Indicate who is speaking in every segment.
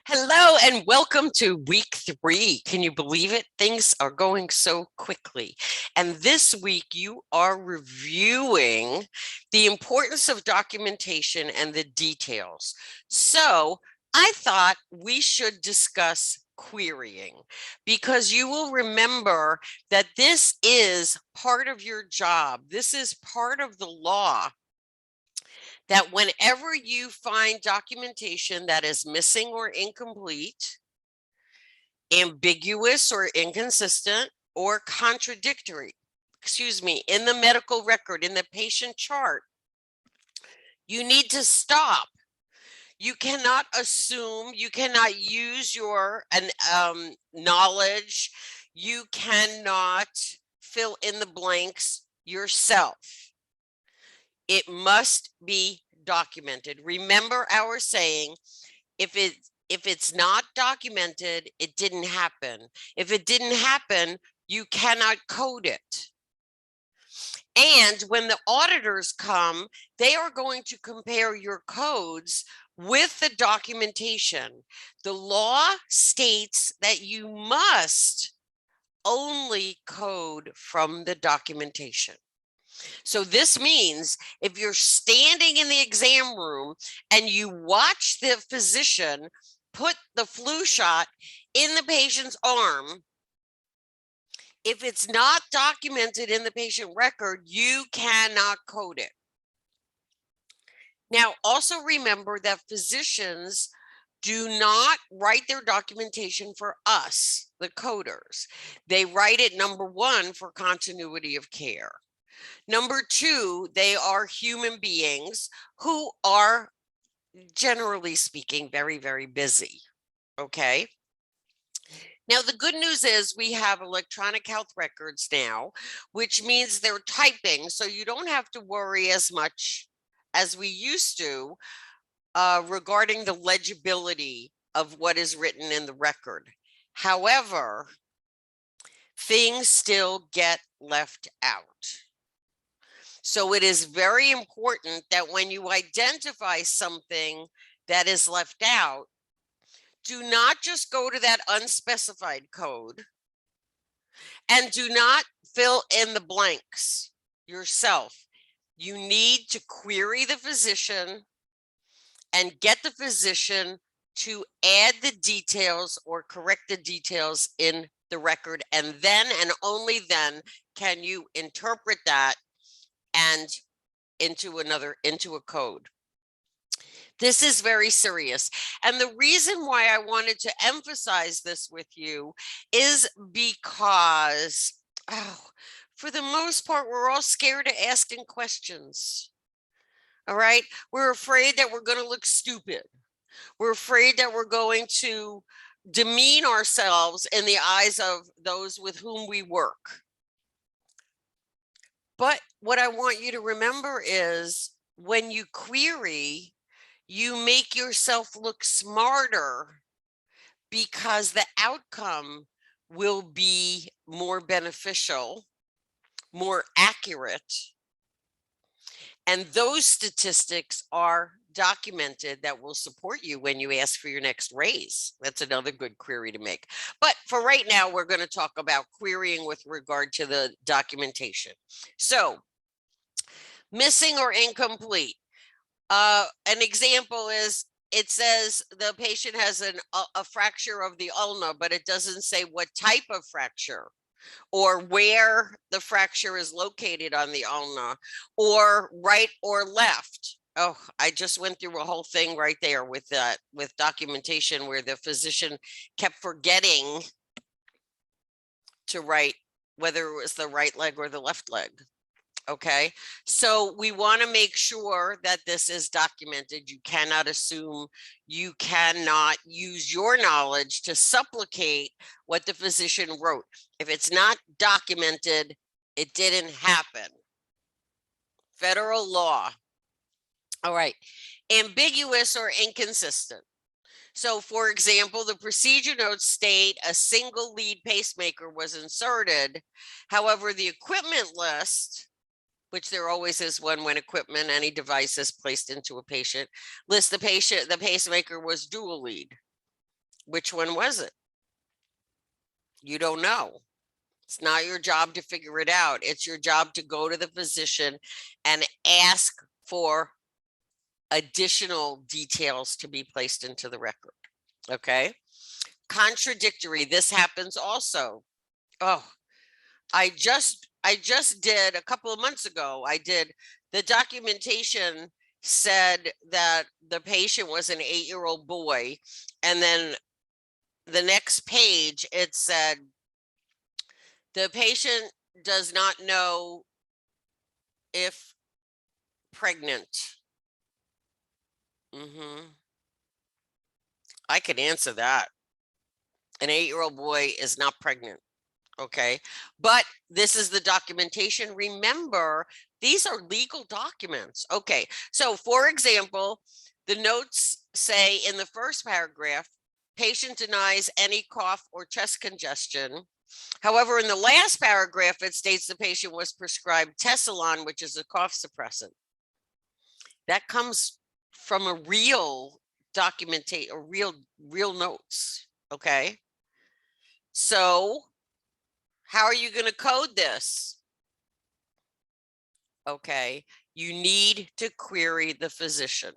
Speaker 1: Hello and welcome to week 3. Can you believe it? Things are going so quickly. And this week you are reviewing the importance of documentation and the details. So I thought we should discuss querying because you will remember that this is part of your job. This is part of the law, that whenever you find documentation that is missing or incomplete, ambiguous or inconsistent, or contradictory, in the medical record, in the patient chart, you need to stop. You cannot assume, you cannot use your knowledge, you cannot fill in the blanks yourself. It must be documented. Remember our saying, if it's not documented, it didn't happen. If it didn't happen, you cannot code it. And when the auditors come, they are going to compare your codes with the documentation. The law states that you must only code from the documentation. So this means if you're standing in the exam room and you watch the physician put the flu shot in the patient's arm, if it's not documented in the patient record, you cannot code it. Now, also remember that physicians do not write their documentation for us, the coders. They write it, number one, for continuity of care. Number two, they are human beings who are, generally speaking, very, very busy. Okay. Now, the good news is we have electronic health records now, which means they're typing, so you don't have to worry as much as we used to regarding the legibility of what is written in the record. However, things still get left out. So it is very important that when you identify something that is left out, do not just go to that unspecified code and do not fill in the blanks yourself. You need to query the physician and get the physician to add the details or correct the details in the record. And then and only then can you interpret that and into a code. This is very serious. And the reason why I wanted to emphasize this with you is because, for the most part, we're all scared of asking questions. All right. We're afraid that we're going to look stupid. We're afraid that we're going to demean ourselves in the eyes of those with whom we work. But what I want you to remember is when you query, you make yourself look smarter because the outcome will be more beneficial, more accurate. And those statistics are documented that will support you when you ask for your next raise. That's another good query to make. But for right now, we're going to talk about querying with regard to the documentation. So, missing or incomplete. An example is, it says the patient has a fracture of the ulna, but it doesn't say what type of fracture or where the fracture is located on the ulna, or right or left. Oh, I just went through a whole thing right there with documentation where the physician kept forgetting to write whether it was the right leg or the left leg. Okay, so we want to make sure that this is documented. You cannot assume, you cannot use your knowledge to supplicate what the physician wrote. If it's not documented, it didn't happen. Federal law. All right, ambiguous or inconsistent. So, for example, the procedure notes state a single lead pacemaker was inserted. However, the equipment list, which there always is one when equipment, any device is placed into a patient, lists the pacemaker was dual lead. Which one was it? You don't know. It's not your job to figure it out. It's your job to go to the physician and ask for additional details to be placed into the record. Okay. Contradictory. This happens also. Oh, I just did a couple of months ago. I did the documentation said that the patient was an 8-year-old boy. And then the next page, it said, the patient does not know if pregnant. I could answer that. An 8-year-old boy is not pregnant. Okay. But this is the documentation. Remember, these are legal documents. Okay. So for example, the notes say in the first paragraph, patient denies any cough or chest congestion. However, in the last paragraph, it states the patient was prescribed Tessalon, which is a cough suppressant. That comes from a real documentation, or real notes. Okay. So how are you going to code this? Okay. You need to query the physician.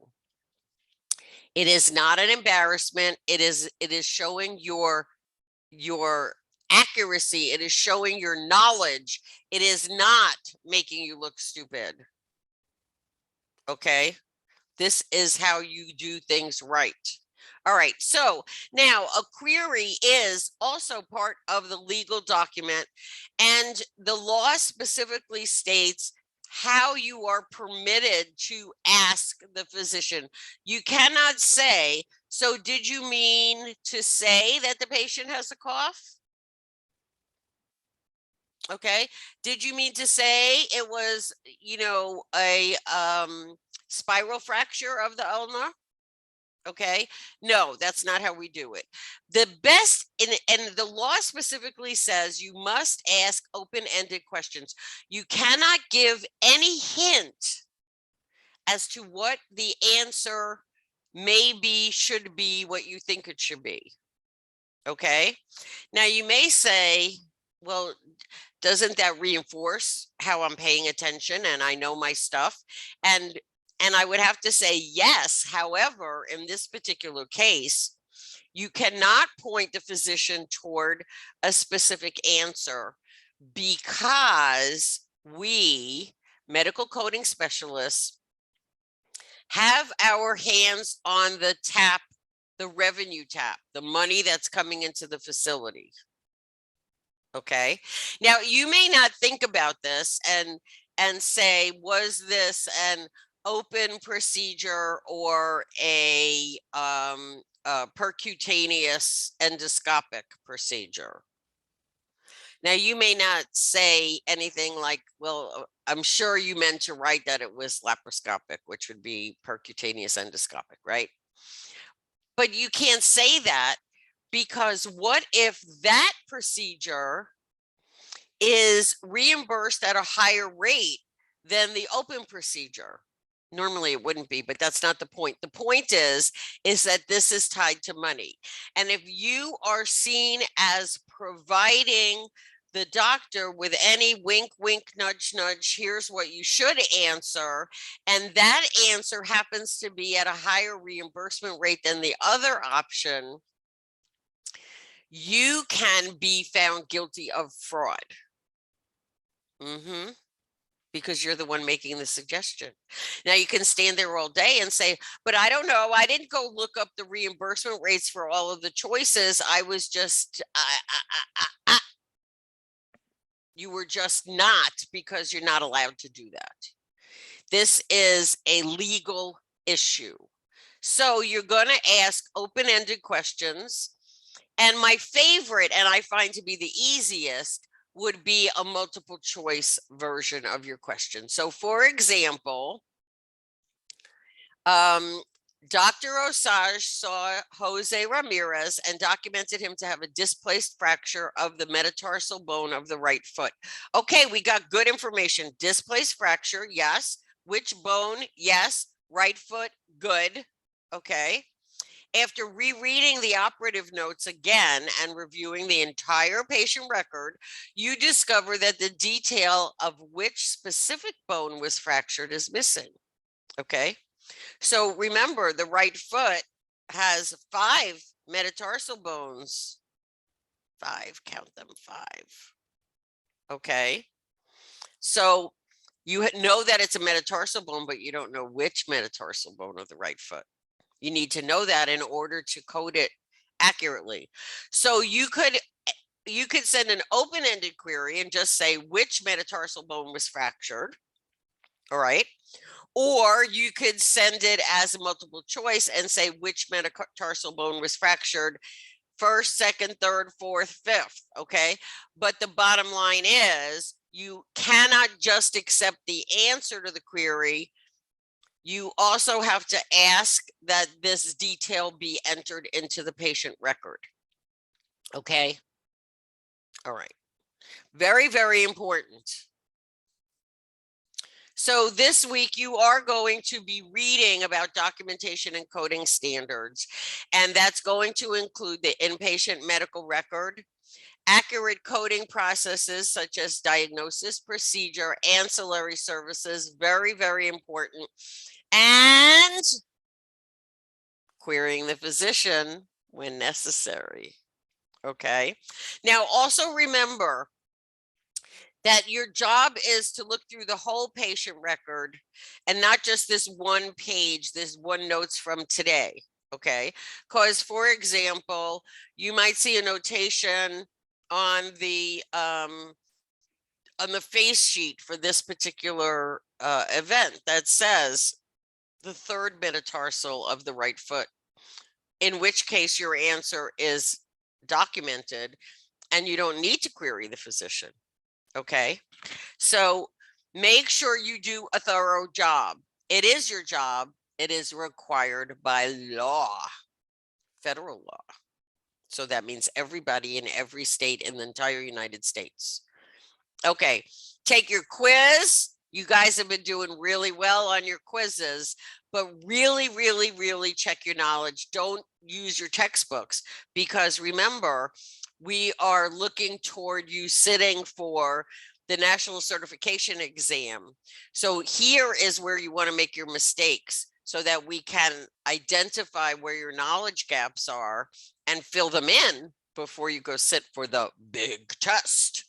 Speaker 1: It is not an embarrassment. It is showing your accuracy. It is showing your knowledge. It is not making you look stupid. Okay. This is how you do things right. All right, so now a query is also part of the legal document, and the law specifically states how you are permitted to ask the physician. You cannot say, so did you mean to say that the patient has a cough? Okay, did you mean to say it was, a spiral fracture of the ulna? Okay, no, that's not how we do it. The best, and the law specifically says you must ask open-ended questions. You cannot give any hint as to what the answer may be, should be, what you think it should be. Okay, now you may say, well, doesn't that reinforce how I'm paying attention and I know my stuff? And I would have to say yes. However, in this particular case, you cannot point the physician toward a specific answer, because we, medical coding specialists, have our hands on the tap, the revenue tap, the money that's coming into the facility. Okay. Now you may not think about this and say, was this an open procedure or a percutaneous endoscopic procedure? Now you may not say anything like, well, I'm sure you meant to write that it was laparoscopic, which would be percutaneous endoscopic, right? But you can't say that, because what if that procedure is reimbursed at a higher rate than the open procedure? Normally it wouldn't be, but that's not the point. The point is that this is tied to money. And if you are seen as providing the doctor with any wink, wink, nudge, nudge, here's what you should answer, and that answer happens to be at a higher reimbursement rate than the other option, you can be found guilty of fraud. Because you're the one making the suggestion. Now you can stand there all day and say, but I don't know, I didn't go look up the reimbursement rates for all of the choices. I was just, you were just not, because you're not allowed to do that. This is a legal issue. So you're going to ask open-ended questions. And my favorite, and I find to be the easiest, would be a multiple choice version of your question. So for example, Dr. Osage saw Jose Ramirez and documented him to have a displaced fracture of the metatarsal bone of the right foot. Okay, we got good information. Displaced fracture, yes. Which bone? Yes. Right foot, good. Okay. After rereading the operative notes again and reviewing the entire patient record, you discover that the detail of which specific bone was fractured is missing. Okay, so remember, the right foot has 5 metatarsal bones. 5, count them, 5. Okay, so you know that it's a metatarsal bone, but you don't know which metatarsal bone of the right foot. You need to know that in order to code it accurately. So you could send an open-ended query and just say which metatarsal bone was fractured. All right. Or you could send it as a multiple choice and say which metatarsal bone was fractured first, second, third, fourth, fifth. Okay. But the bottom line is you cannot just accept the answer to the query. You also have to ask that this detail be entered into the patient record. Okay. All right. Very, very important. So this week you are going to be reading about documentation and coding standards, and that's going to include the inpatient medical record, accurate coding processes such as diagnosis, procedure, ancillary services, very, very important, and querying the physician when necessary. Okay. Now also remember that your job is to look through the whole patient record and not just this one page, this one notes from today. Okay. Because, for example, you might see a notation on the face sheet for this particular event that says the third metatarsal of the right foot, in which case your answer is documented and you don't need to query the physician. Okay, so make sure you do a thorough job. It is your job. It is required by law, federal law. So that means everybody in every state in the entire United States. Okay, take your quiz. You guys have been doing really well on your quizzes, but really, really, really check your knowledge. Don't use your textbooks, because remember, we are looking toward you sitting for the national certification exam. So here is where you want to make your mistakes so that we can identify where your knowledge gaps are and fill them in before you go sit for the big test.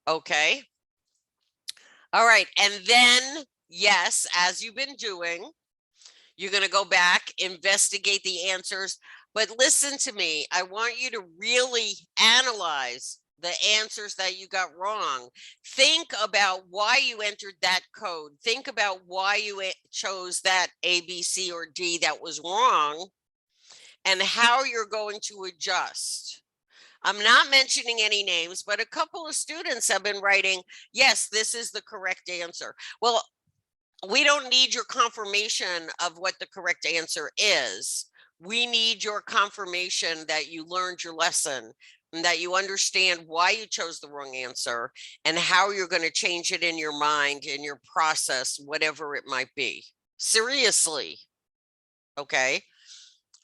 Speaker 1: Okay. All right. And then, yes, as you've been doing, you're going to go back, investigate the answers. But listen to me. I want you to really analyze the answers that you got wrong. Think about why you entered that code. Think about why you chose that A, B, C, or D that was wrong, and how you're going to adjust. I'm not mentioning any names, but a couple of students have been writing, yes, this is the correct answer. Well, we don't need your confirmation of what the correct answer is. We need your confirmation that you learned your lesson and that you understand why you chose the wrong answer and how you're going to change it in your mind, in your process, whatever it might be. Seriously. Okay.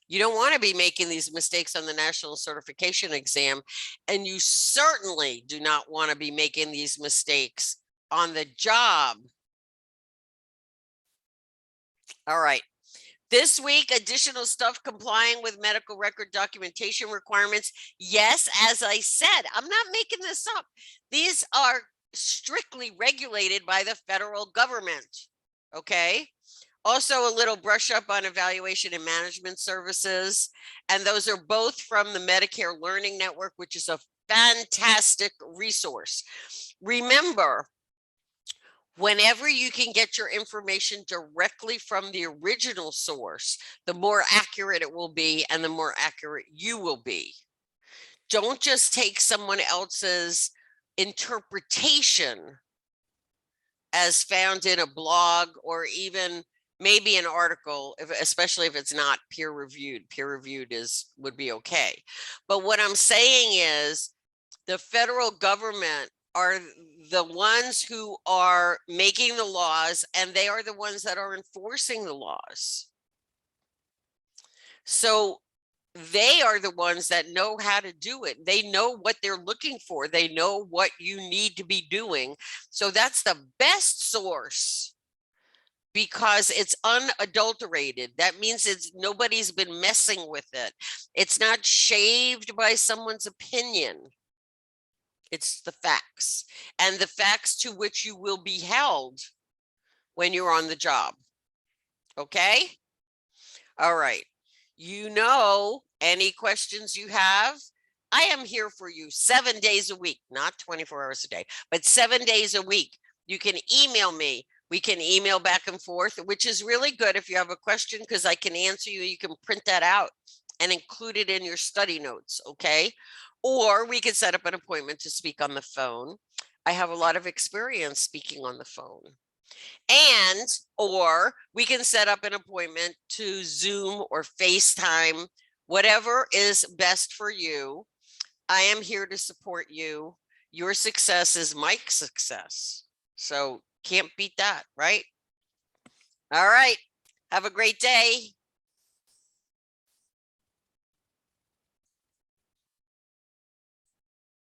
Speaker 1: You don't want to be making these mistakes on the national certification exam, and you certainly do not want to be making these mistakes on the job. All right. This week, additional stuff complying with medical record documentation requirements. Yes, as I said, I'm not making this up. These are strictly regulated by the federal government. Okay. Also, a little brush up on evaluation and management services. And those are both from the Medicare Learning Network, which is a fantastic resource. Remember, whenever you can get your information directly from the original source, the more accurate it will be and the more accurate you will be. Don't just take someone else's interpretation as found in a blog or even maybe an article, especially if it's not peer reviewed. Peer reviewed would be okay. But what I'm saying is the federal government are the ones who are making the laws, and they are the ones that are enforcing the laws. So they are the ones that know how to do it. They know what they're looking for. They know what you need to be doing. So that's the best source because it's unadulterated. That means nobody's been messing with it. It's not shaved by someone's opinion. It's the facts, and the facts to which you will be held when you're on the job. Okay? All right. Any questions you have, I am here for you 7 days a week, not 24 hours a day, but 7 days a week. You can email me. We can email back and forth, which is really good if you have a question, because I can answer you. You can print that out and include it in your study notes, okay? Or we could set up an appointment to speak on the phone. I have a lot of experience speaking on the phone. Or we can set up an appointment to Zoom or FaceTime, whatever is best for you. I am here to support you. Your success is my success. So can't beat that, right? All right. Have a great day.